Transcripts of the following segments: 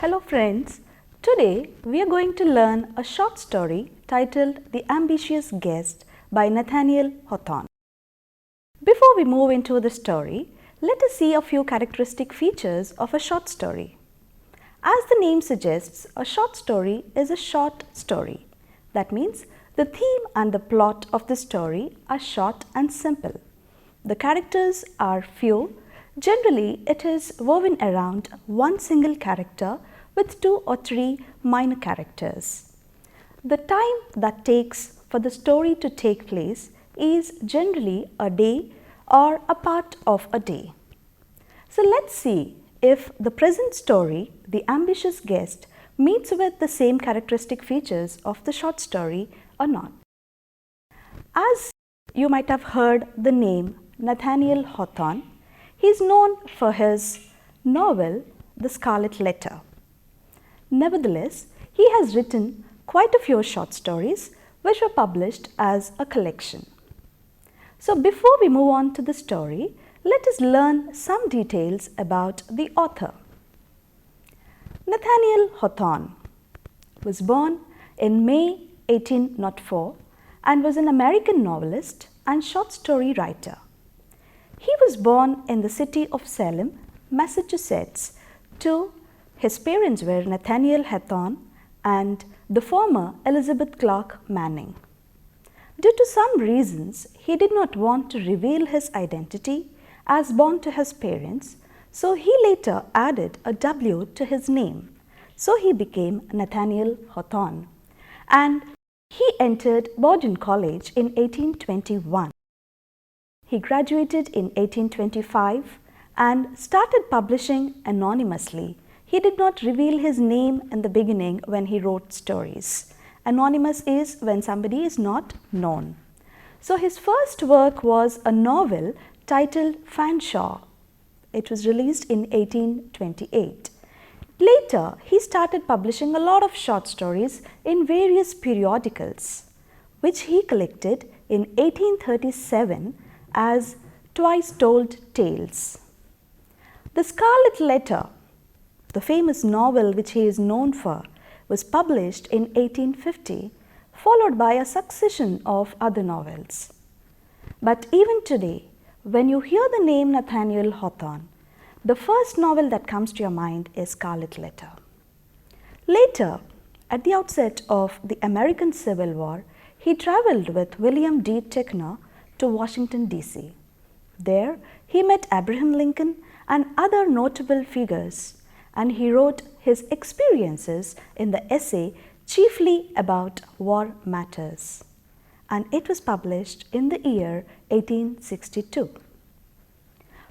Hello friends, today we are going to learn a short story titled The Ambitious Guest by Nathaniel Hawthorne. Before we move into the story, let us see a few characteristic features of a short story. As the name suggests, a short story is a short story. That means the theme and the plot of the story are short and simple. The characters are few. Generally, it is woven around one single character with 2 or 3 minor characters. The time that takes for the story to take place is generally a day or a part of a day. So let's see if the present story, The Ambitious Guest, meets with the same characteristic features of the short story or not. As you might have heard the name Nathaniel Hawthorne, he is known for his novel The Scarlet Letter. Nevertheless, he has written quite a few short stories which were published as a collection. So before we move on to the story, let us learn some details about the author. Nathaniel Hawthorne was born in May 1804 and was an American novelist and short story writer. He was born in the city of Salem, Massachusetts, to his parents were Nathaniel Hawthorne and the former Elizabeth Clark Manning. Due to some reasons, he did not want to reveal his identity as born to his parents, so he later added a W to his name. So he became Nathaniel Hawthorne, and he entered Bowdoin College in 1821. He graduated in 1825 and started publishing anonymously. He did not reveal his name in the beginning when he wrote stories. Anonymous is when somebody is not known. So his first work was a novel titled Fanshawe. It was released in 1828. Later, he started publishing a lot of short stories in various periodicals, which he collected in 1837 as Twice Told Tales. The Scarlet Letter, the famous novel which he is known for, was published in 1850, followed by a succession of other novels. But even today, when you hear the name Nathaniel Hawthorne, the first novel that comes to your mind is Scarlet Letter. Later, at the outset of the American Civil War, he traveled with William D. Ticknor to Washington, D.C. There, he met Abraham Lincoln and other notable figures, and he wrote his experiences in the essay chiefly about war matters, and it was published in the year 1862.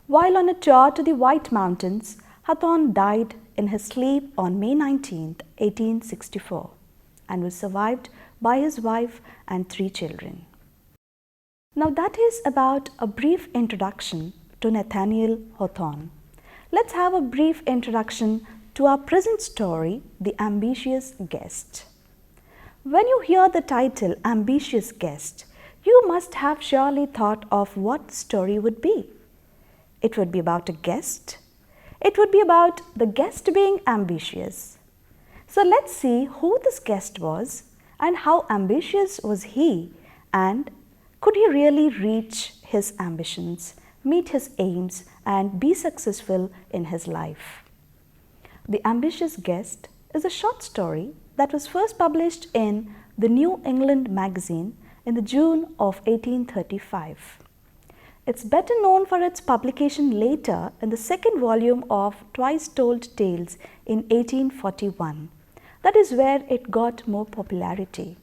While on a tour to the White Mountains, Hawthorne died in his sleep on May 19, 1864, and was survived by his wife and 3 children. Now that is about a brief introduction to Nathaniel Hawthorne. Let's have a brief introduction to our present story, The Ambitious Guest. When you hear the title Ambitious Guest, you must have surely thought of what the story would be. It would be about a guest. It would be about the guest being ambitious. So let's see who this guest was and how ambitious was he, and could he really reach his ambitions, meet his aims, and be successful in his life. The Ambitious Guest is a short story that was first published in the New England magazine in the June of 1835. It's better known for its publication later in the second volume of Twice Told Tales in 1841. That is where it got more popularity.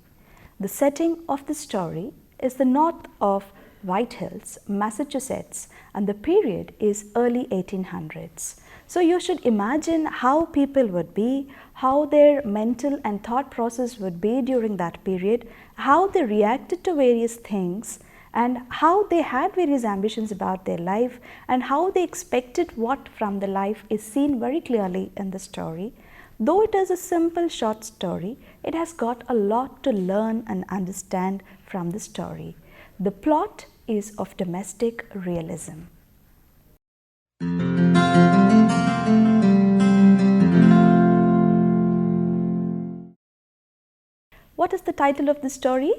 The setting of the story is the north of White Hills, Massachusetts, and the period is early 1800s. So you should imagine how people would be, how their mental and thought process would be during that period, how they reacted to various things, and how they had various ambitions about their life, and how they expected what from the life is seen very clearly in the story. Though it is a simple short story, it has got a lot to learn and understand from the story. The plot is of domestic realism. title of the story?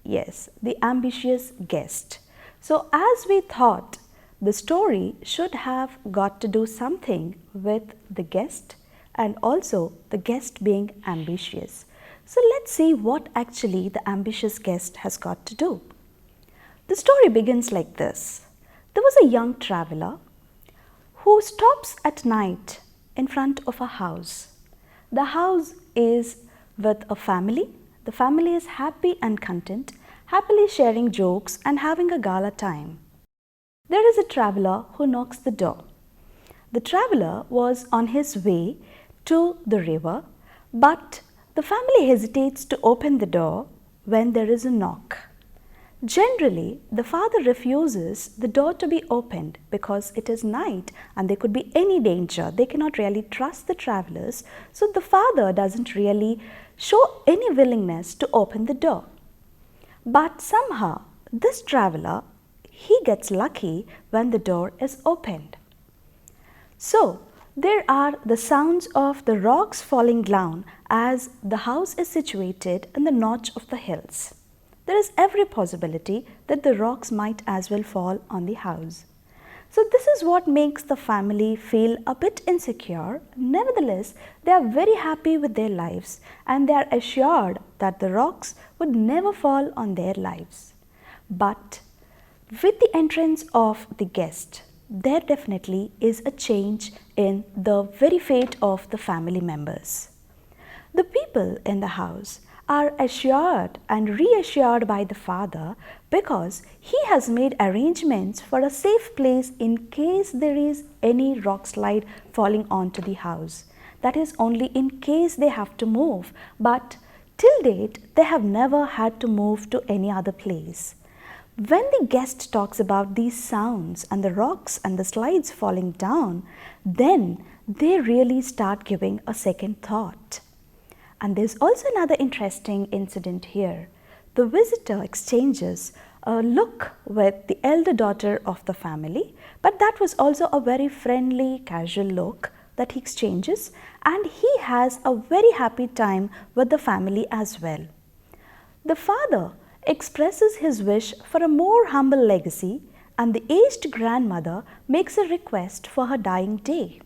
Yes, The Ambitious Guest. So as we thought, the story should have got to do something with the guest and also the guest being ambitious. So let's see what actually the ambitious guest has got to do. The story begins like this. There was a young traveler who stops at night in front of a house. The house is with a family. The family is happy and content, happily sharing jokes and having a gala time. There is a traveler who knocks the door. The traveler was on his way to the river, but the family hesitates to open the door when there is a knock. Generally, the father refuses the door to be opened because it is night and there could be any danger. They cannot really trust the travelers, so the father doesn't really show any willingness to open the door. But somehow, this traveler, he gets lucky when the door is opened. So, there are the sounds of the rocks falling down as the house is situated in the notch of the hills. There is every possibility that the rocks might as well fall on the house. So this is what makes the family feel a bit insecure. Nevertheless, they are very happy with their lives and they are assured that the rocks would never fall on their lives. But with the entrance of the guest, there definitely is a change in the very fate of the family members. The people in the house are assured and reassured by the father because he has made arrangements for a safe place in case there is any rock slide falling onto the house. That is only in case they have to move, but till date they have never had to move to any other place. When the guest talks about these sounds and the rocks and the slides falling down, then they really start giving a second thought. And there's also another interesting incident here. The visitor exchanges a look with the elder daughter of the family, but that was also a very friendly, casual look that he exchanges, and he has a very happy time with the family as well. The father expresses his wish for a more humble legacy, and the aged grandmother makes a request for her dying day.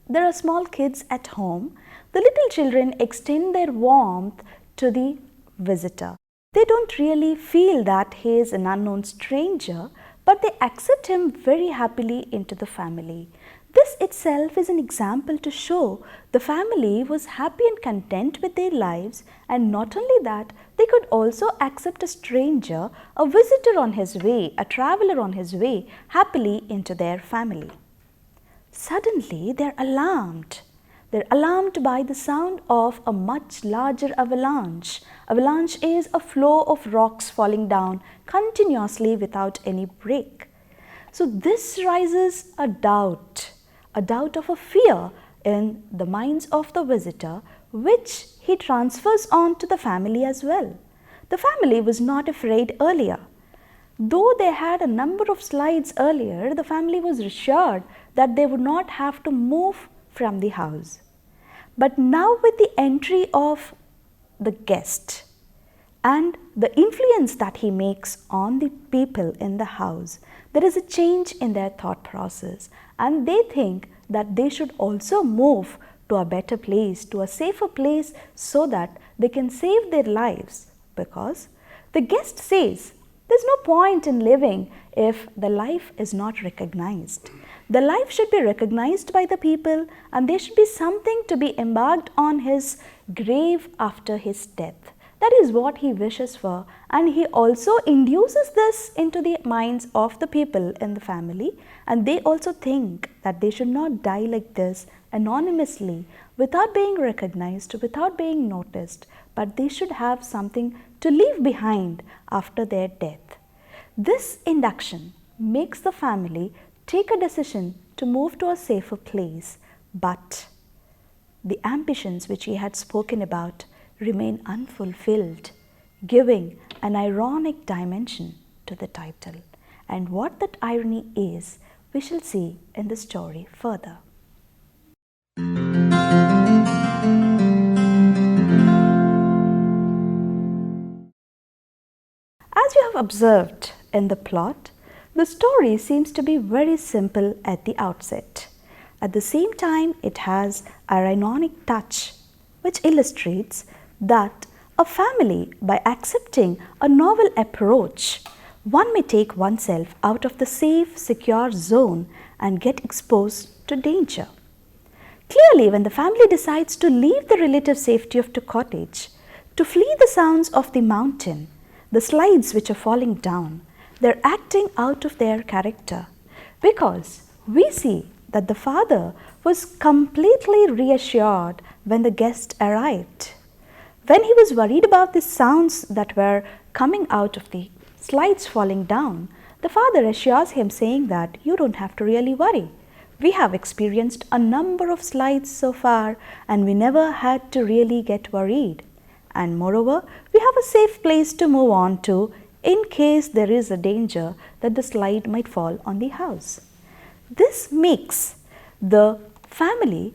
There are small kids at home. The little children extend their warmth to the visitor. They don't really feel that he is an unknown stranger, but they accept him very happily into the family. This itself is an example to show the family was happy and content with their lives, and not only that, they could also accept a stranger, a visitor on his way, a traveler on his way, happily into their family. Suddenly, they are alarmed. They're alarmed by the sound of a much larger avalanche. Avalanche is a flow of rocks falling down continuously without any break. So this raises a doubt of a fear in the minds of the visitor, which he transfers on to the family as well. The family was not afraid earlier. Though they had a number of slides earlier, the family was assured that they would not have to move from the house. But now with the entry of the guest and the influence that he makes on the people in the house, there is a change in their thought process, and they think that they should also move to a better place, to a safer place, so that they can save their lives, because the guest says there's no point in living if the life is not recognized. The life should be recognized by the people, and there should be something to be embarked on his grave after his death. That is what he wishes for, and he also induces this into the minds of the people in the family, and they also think that they should not die like this anonymously, without being recognized, without being noticed, but they should have something to leave behind after their death. This induction makes the family take a decision to move to a safer place, but the ambitions which he had spoken about remain unfulfilled, giving an ironic dimension to the title. And what that irony is, we shall see in the story further. have observed in the plot, the story seems to be very simple at the outset. At the same time, it has a ironic touch which illustrates that a family, by accepting a novel approach, one may take oneself out of the safe, secure zone and get exposed to danger. Clearly, when the family decides to leave the relative safety of the cottage, to flee the sounds of the mountain, the slides which are falling down, they're acting out of their character, because we see that the father was completely reassured when the guest arrived. When he was worried about the sounds that were coming out of the slides falling down, the father assures him, saying that you don't have to really worry. We have experienced a number of slides so far and we never had to really get worried. And moreover, we have a safe place to move on to in case there is a danger that the slide might fall on the house. This makes the family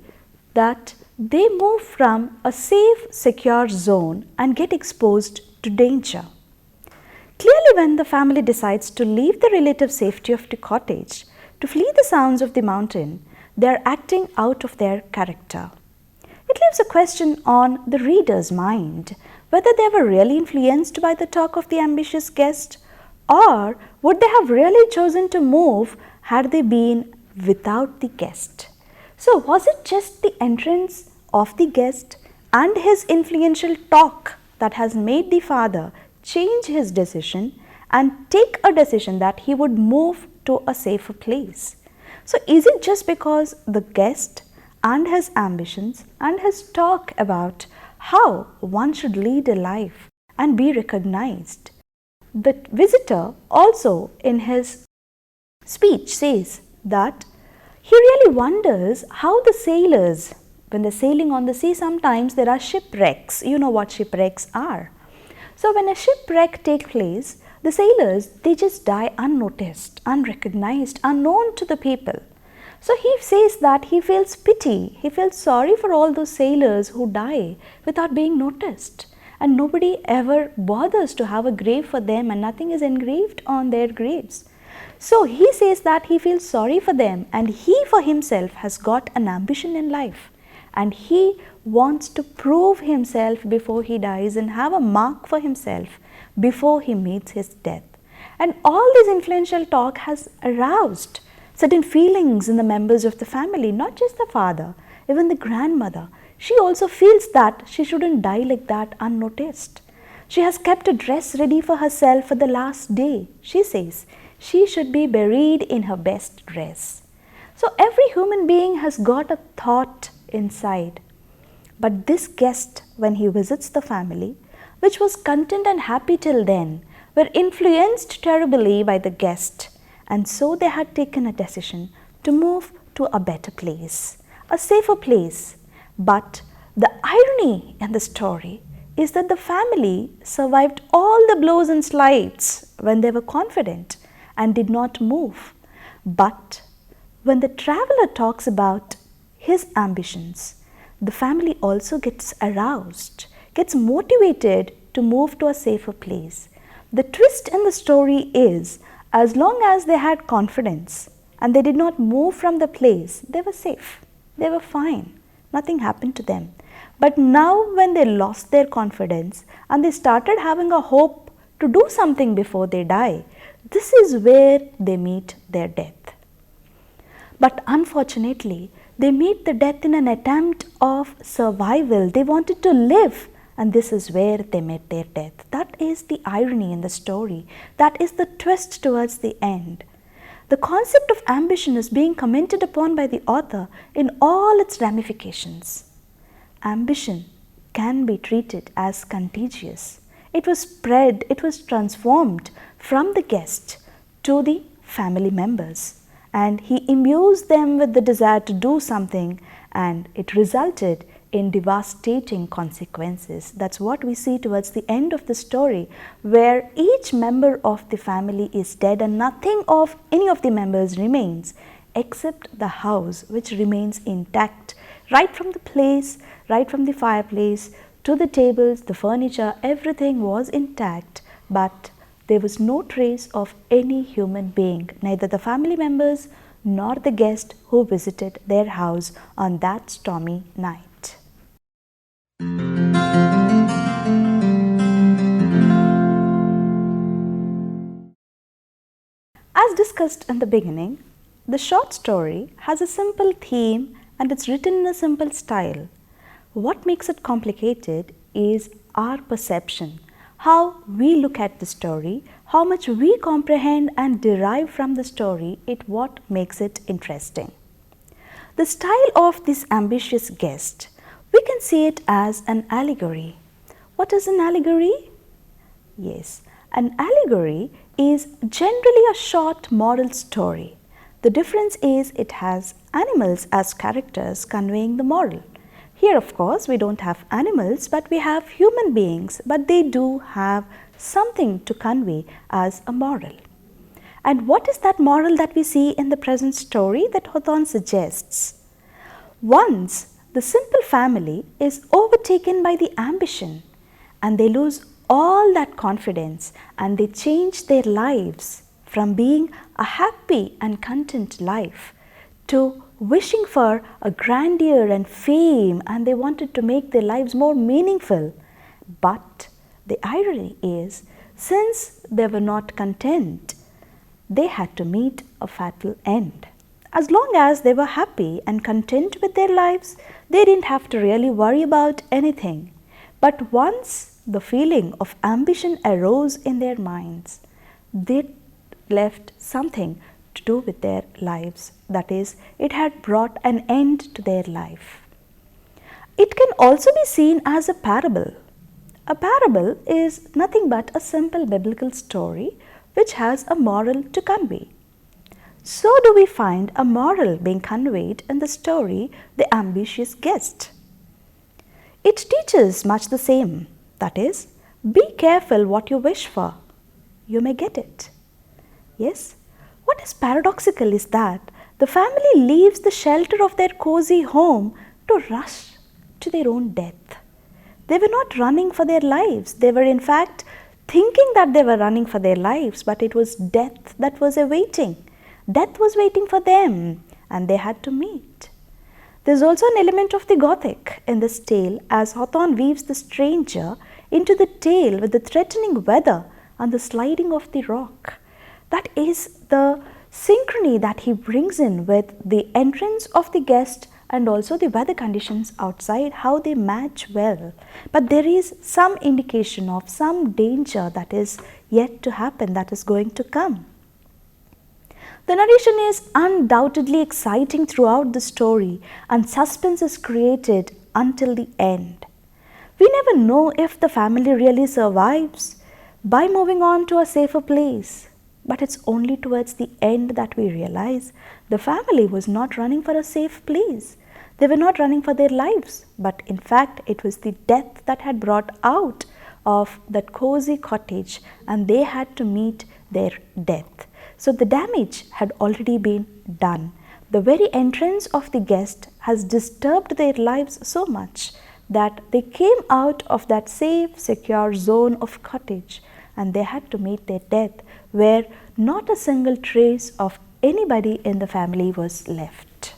that they move from a safe, secure zone and get exposed to danger. Clearly, when the family decides to leave the relative safety of the cottage, to flee the sounds of the mountain, they are acting out of their character. It leaves a question on the reader's mind, whether they were really influenced by the talk of the ambitious guest, or would they have really chosen to move had they been without the guest. So, was it just the entrance of the guest and his influential talk that has made the father change his decision and take a decision that he would move to a safer place? So, is it just because the guest and his ambitions and his talk about how one should lead a life and be recognized? The visitor also in his speech says that he really wonders how the sailors, when they're sailing on the sea, sometimes there are shipwrecks. You know what shipwrecks are. So when a shipwreck takes place, the sailors, they just die unnoticed, unrecognized, unknown to the people. So he says that he feels pity, he feels sorry for all those sailors who die without being noticed. And nobody ever bothers to have a grave for them and nothing is engraved on their graves. So he says that he feels sorry for them and he for himself has got an ambition in life. And he wants to prove himself before he dies and have a mark for himself before he meets his death. And all this influential talk has aroused certain feelings in the members of the family, not just the father, even the grandmother. She also feels that she shouldn't die like that unnoticed. She has kept a dress ready for herself for the last day. She says she should be buried in her best dress. So every human being has got a thought inside. But this guest, when he visits the family, which was content and happy till then, were influenced terribly by the guest. And so they had taken a decision to move to a better place, a safer place. But the irony in the story is that the family survived all the blows and slides when they were confident and did not move. But when the traveler talks about his ambitions, the family also gets aroused, gets motivated to move to a safer place. The twist in the story is, as long as they had confidence and they did not move from the place, they were safe, they were fine, nothing happened to them. But now when they lost their confidence and they started having a hope to do something before they die, this is where they meet their death. But unfortunately, they meet the death in an attempt of survival. They wanted to live, and this is where they met their death. That is the irony in the story. That is the twist towards the end. The concept of ambition is being commented upon by the author in all its ramifications. Ambition can be treated as contagious. It was spread, it was transformed from the guest to the family members, and he imbues them with the desire to do something, and it resulted in devastating consequences. That's what we see towards the end of the story, where each member of the family is dead and nothing of any of the members remains except the house, which remains intact, right from the place, right from the fireplace to the tables, the furniture, everything was intact, but there was no trace of any human being, neither the family members nor the guest who visited their house on that stormy night. As discussed in the beginning, the short story has a simple theme and it's written in a simple style. What makes it complicated is our perception, how we look at the story, how much we comprehend and derive from the story is what makes it interesting. The style of this ambitious guest, we can see it as an allegory. What is an allegory? Yes, an allegory is generally a short moral story. The difference is it has animals as characters conveying the moral. Here, of course, we don't have animals, but we have human beings, but they do have something to convey as a moral. And what is that moral that we see in the present story that Hawthorne suggests? Once the simple family is overtaken by the ambition and they lose all that confidence and they change their lives from being a happy and content life to wishing for a grandeur and fame, and they wanted to make their lives more meaningful. But the irony is, since they were not content, they had to meet a fatal end. As long as they were happy and content with their lives, they didn't have to really worry about anything. But once the feeling of ambition arose in their minds, they left something to do with their lives. That is, it had brought an end to their life. It can also be seen as a parable. A parable is nothing but a simple biblical story which has a moral to convey. So do we find a moral being conveyed in the story The Ambitious Guest. It teaches much the same. That is, be careful what you wish for. You may get it. Yes? What is paradoxical is that the family leaves the shelter of their cozy home to rush to their own death. They were not running for their lives. They were in fact thinking that they were running for their lives, but it was death that was awaiting. Death was waiting for them and they had to meet. There's also an element of the Gothic in this tale as Hawthorne weaves the stranger into the tale with the threatening weather and the sliding of the rock. That is the synchrony that he brings in with the entrance of the guest and also the weather conditions outside, how they match well. But there is some indication of some danger that is yet to happen, that is going to come. The narration is undoubtedly exciting throughout the story and suspense is created until the end. We never know if the family really survives by moving on to a safer place. But it's only towards the end that we realize the family was not running for a safe place. They were not running for their lives, but in fact it was the death that had brought out of that cozy cottage and they had to meet their death. So the damage had already been done. The very entrance of the guest has disturbed their lives so much that they came out of that safe, secure zone of cottage and they had to meet their death where not a single trace of anybody in the family was left.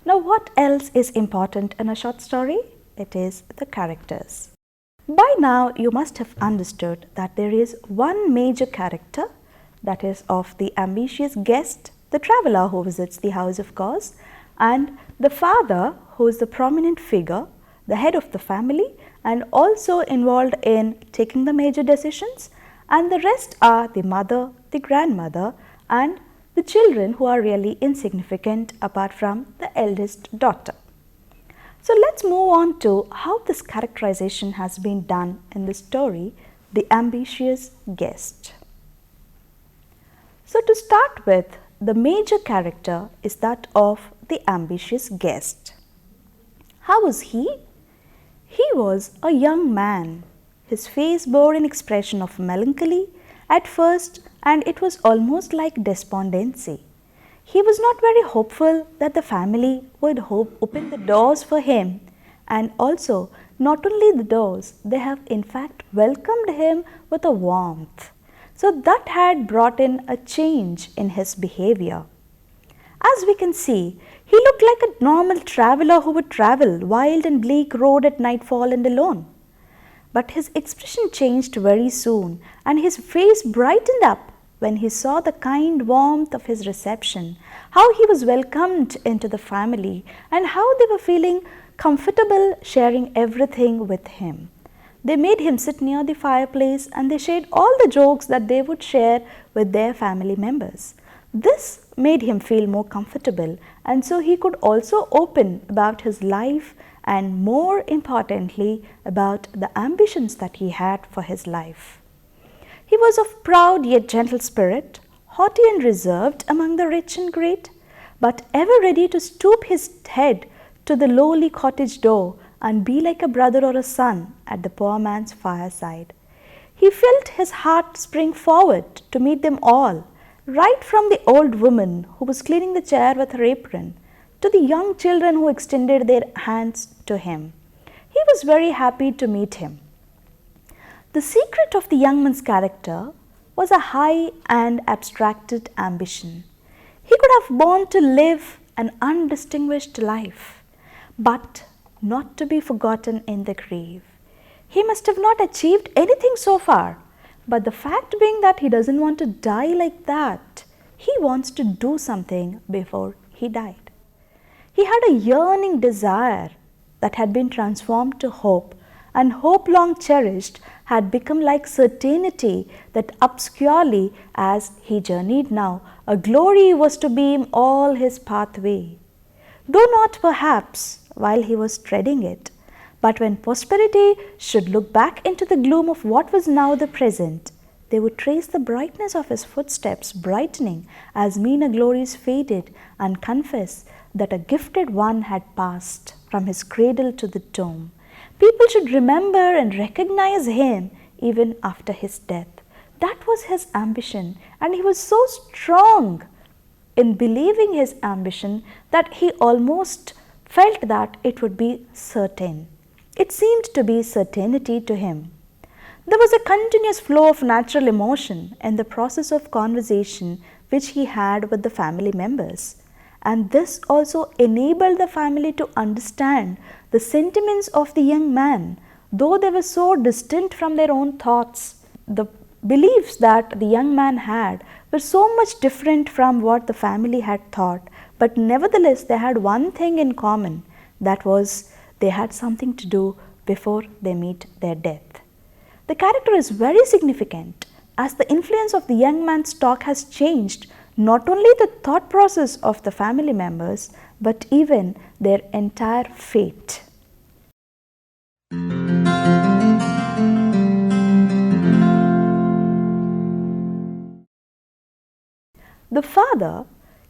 Now, what else is important in a short story? It is the characters. By now, you must have understood that there is one major character, that is of the ambitious guest, the traveler who visits the house, of course, and the father who is the prominent figure, the head of the family and also involved in taking the major decisions, and the rest are the mother, the grandmother and the children who are really insignificant apart from the eldest daughter. So let's move on to how this characterization has been done in the story, The Ambitious Guest. So to start with, the major character is that of the ambitious guest. How was he? He was a young man. His face bore an expression of melancholy at first and it was almost like despondency. He was not very hopeful that the family would open the doors for him, and also not only the doors, they have in fact welcomed him with a warmth. So that had brought in a change in his behavior. As we can see, he looked like a normal traveler who would travel wild and bleak road at nightfall and alone. But his expression changed very soon, and his face brightened up when he saw the kind warmth of his reception, how he was welcomed into the family, and how they were feeling comfortable sharing everything with him. They made him sit near the fireplace, and they shared all the jokes that they would share with their family members. This made him feel more comfortable, and so he could also open about his life and, more importantly, about the ambitions that he had for his life. He was of proud yet gentle spirit, haughty and reserved among the rich and great, but ever ready to stoop his head to the lowly cottage door and be like a brother or a son at the poor man's fireside. He felt his heart spring forward to meet them all, right from the old woman who was cleaning the chair with her apron, to the young children who extended their hands to him. He was very happy to meet him. The secret of the young man's character was a high and abstracted ambition. He could have borne to live an undistinguished life, but not to be forgotten in the grave. He must have not achieved anything so far, but the fact being that he doesn't want to die like that, he wants to do something before he died. He had a yearning desire that had been transformed to hope, and hope long cherished had become like certainty that obscurely as he journeyed now, a glory was to beam all his pathway. Though not perhaps while he was treading it, but when posterity should look back into the gloom of what was now the present, they would trace the brightness of his footsteps brightening as meaner glories faded, and confess that a gifted one had passed from his cradle to the tomb. People should remember and recognize him even after his death. That was his ambition, and he was so strong in believing his ambition that he almost felt that it would be certain. It seemed to be certainty to him. There was a continuous flow of natural emotion in the process of conversation which he had with the family members, and this also enabled the family to understand the sentiments of the young man, though they were so distant from their own thoughts. The beliefs that the young man had were so much different from what the family had thought, but nevertheless they had one thing in common, that was they had something to do before they meet their death. The character is very significant as the influence of the young man's talk has changed not only the thought process of the family members, but even their entire fate. The father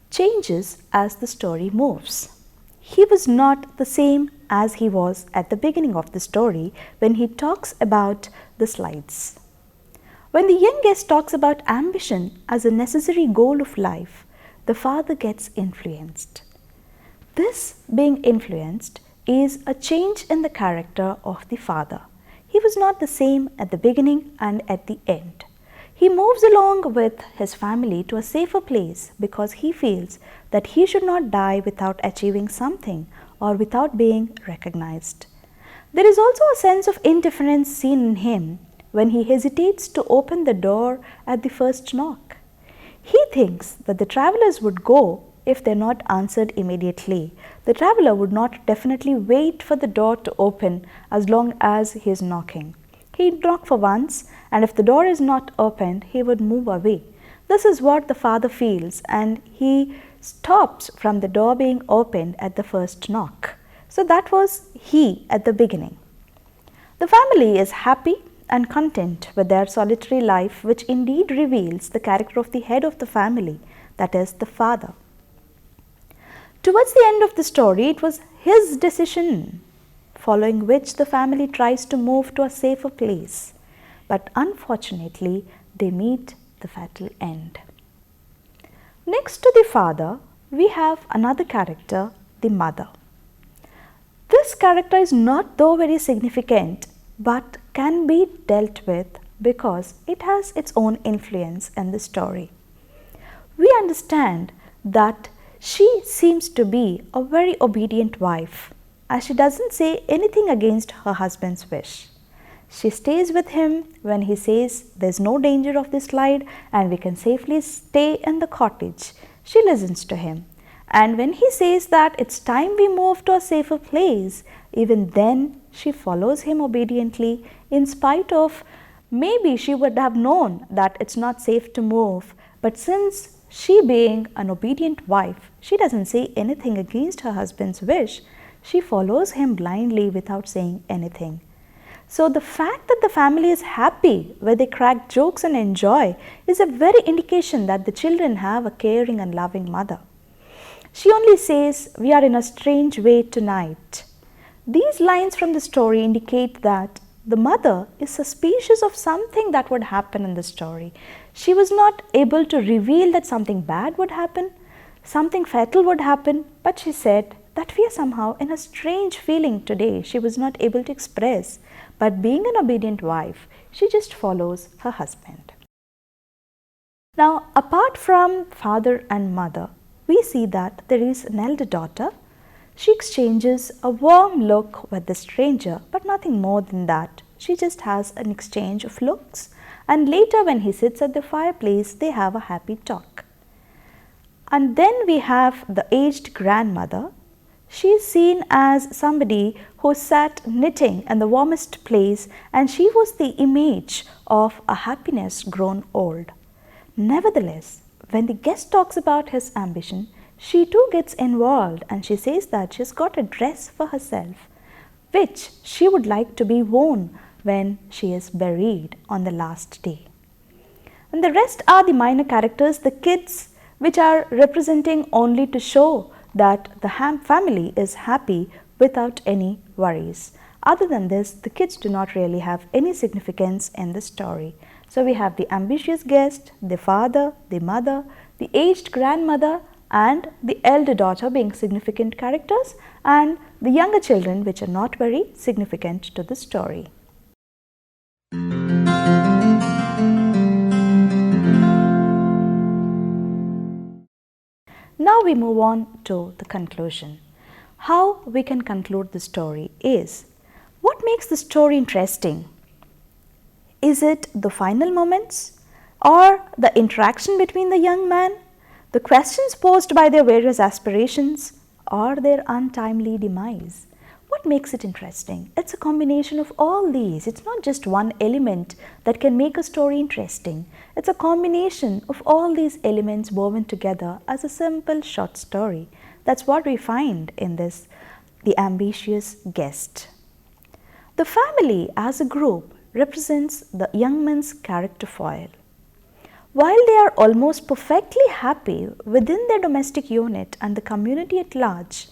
changes as the story moves. He was not the same as he was at the beginning of the story when he talks about the slides. When the young guest talks about ambition as a necessary goal of life, the father gets influenced. This being influenced is a change in the character of the father. He was not the same at the beginning and at the end. He moves along with his family to a safer place because he feels that he should not die without achieving something or without being recognized. There is also a sense of indifference seen in him when he hesitates to open the door at the first knock. He thinks that the travelers would go if they are not answered immediately. The traveler would not definitely wait for the door to open as long as he is knocking. He'd knock for once, and if the door is not opened, he would move away. This is what the father feels, and he stops from the door being opened at the first knock. So that was he at the beginning. The family is happy and content with their solitary life, which indeed reveals the character of the head of the family, that is, the father. Towards the end of the story, it was his decision, following which the family tries to move to a safer place. But unfortunately, they meet the fatal end. Next to the father, we have another character, the mother. This character is not though very significant, but can be dealt with because it has its own influence in the story. We understand that she seems to be a very obedient wife, as she doesn't say anything against her husband's wish. She stays with him when he says there's no danger of the slide and we can safely stay in the cottage. She listens to him. And when he says that it's time we move to a safer place, even then she follows him obediently, in spite of maybe she would have known that it's not safe to move. But since she being an obedient wife, she doesn't say anything against her husband's wish. She follows him blindly without saying anything. So the fact that the family is happy, where they crack jokes and enjoy, is a very indication that the children have a caring and loving mother. She only says, "We are in a strange way tonight." These lines from the story indicate that the mother is suspicious of something that would happen in the story. She was not able to reveal that something bad would happen, something fatal would happen, but she said that we are somehow in a strange feeling today. She was not able to express. But being an obedient wife, she just follows her husband. Now, apart from father and mother, we see that there is an elder daughter. She exchanges a warm look with the stranger, but nothing more than that. She just has an exchange of looks, and later when he sits at the fireplace, they have a happy talk. And then we have the aged grandmother. She is seen as somebody who sat knitting in the warmest place, and she was the image of a happiness grown old. Nevertheless, when the guest talks about his ambition, she too gets involved, and she says that she's got a dress for herself, which she would like to be worn when she is buried on the last day. And the rest are the minor characters, the kids, which are representing only to show that the family is happy without any worries. Other than this, the kids do not really have any significance in the story. So we have the ambitious guest, the father, the mother, the aged grandmother, and the elder daughter being significant characters, and the younger children which are not very significant to the story. Now we move on to the conclusion. How we can conclude the story is, what makes the story interesting? Is it the final moments, or the interaction between the young man, the questions posed by their various aspirations, or their untimely demise? What makes it interesting? It's a combination of all these. It's not just one element that can make a story interesting. It's a combination of all these elements woven together as a simple short story. That's what we find in this, The Ambitious Guest. The family as a group represents the young man's character foil. While they are almost perfectly happy within their domestic unit and the community at large,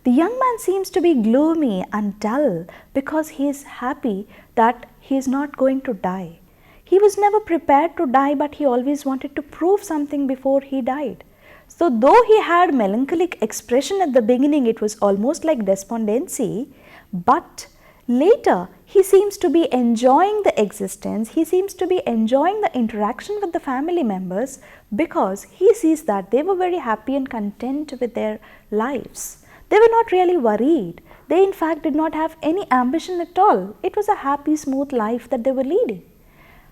the young man seems to be gloomy and dull because he is happy that he is not going to die. He was never prepared to die, but he always wanted to prove something before he died. So though he had melancholic expression at the beginning, it was almost like despondency, but later he seems to be enjoying the existence, he seems to be enjoying the interaction with the family members because he sees that they were very happy and content with their lives. They were not really worried. They in fact did not have any ambition at all. It was a happy, smooth life that they were leading.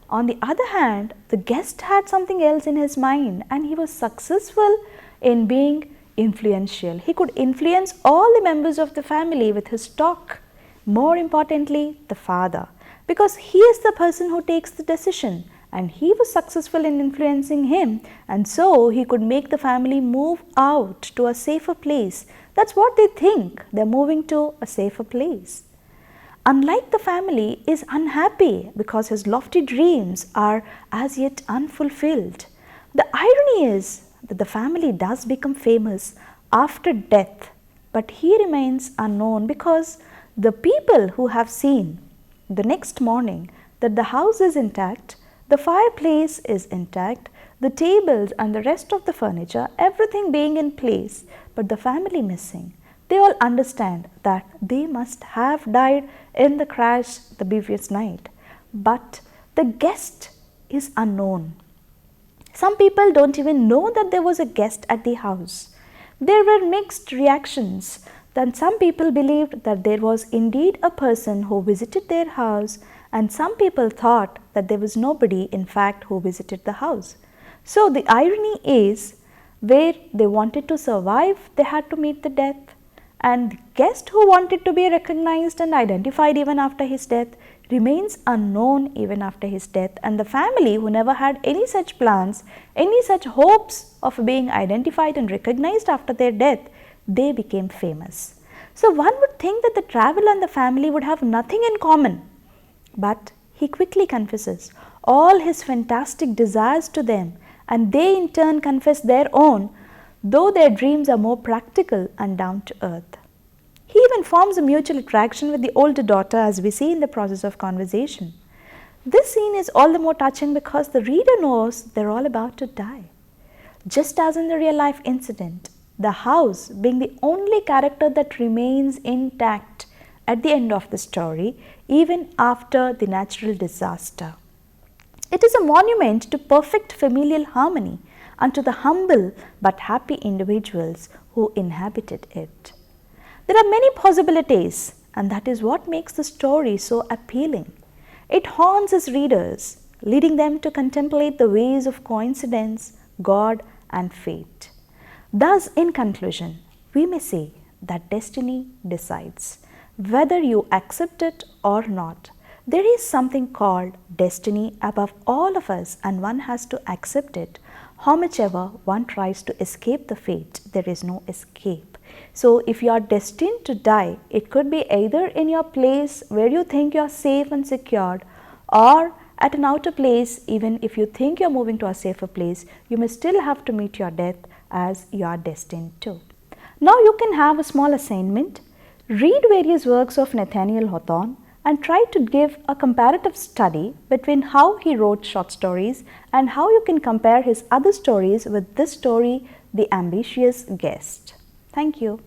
On the other hand, the guest had something else in his mind, and he was successful in being influential. He could influence all the members of the family with his talk. More importantly, the father, because he is the person who takes the decision, and he was successful in influencing him, and so he could make the family move out to a safer place. That's what they think. They're moving to a safer place. Unlike the family is unhappy because his lofty dreams are as yet unfulfilled. The irony is that the family does become famous after death, but he remains unknown because the people who have seen the next morning that the house is intact, The fireplace is intact, the tables and the rest of the furniture, everything being in place, but the family missing. They all understand that they must have died in the crash the previous night. But the guest is unknown. Some people don't even know that there was a guest at the house. There were mixed reactions. Then some people believed that there was indeed a person who visited their house, and some people thought that there was nobody in fact who visited the house. So the irony is, where they wanted to survive, they had to meet the death. And the guest who wanted to be recognized and identified even after his death remains unknown even after his death, and the family who never had any such plans, any such hopes of being identified and recognized after their death, they became famous. So one would think that the traveler and the family would have nothing in common, but he quickly confesses all his fantastic desires to them, and they in turn confess their own, though their dreams are more practical and down to earth. He even forms a mutual attraction with the older daughter, as we see in the process of conversation. This scene is all the more touching because the reader knows they're all about to die. Just as in the real life incident, the house being the only character that remains intact at the end of the story, even after the natural disaster. It is a monument to perfect familial harmony and to the humble but happy individuals who inhabited it. There are many possibilities, and that is what makes the story so appealing. It haunts its readers, leading them to contemplate the ways of coincidence, God, and fate. Thus, in conclusion, we may say that destiny decides. Whether you accept it or not, there is something called destiny above all of us, and one has to accept it. How much ever one tries to escape the fate, there is no escape. So if you are destined to die, it could be either in your place where you think you are safe and secured, or at an outer place. Even if you think you are moving to a safer place, you may still have to meet your death as you are destined to. Now you can have a small assignment. Read various works of Nathaniel Hawthorne and try to give a comparative study between how he wrote short stories and how you can compare his other stories with this story, The Ambitious Guest. Thank you.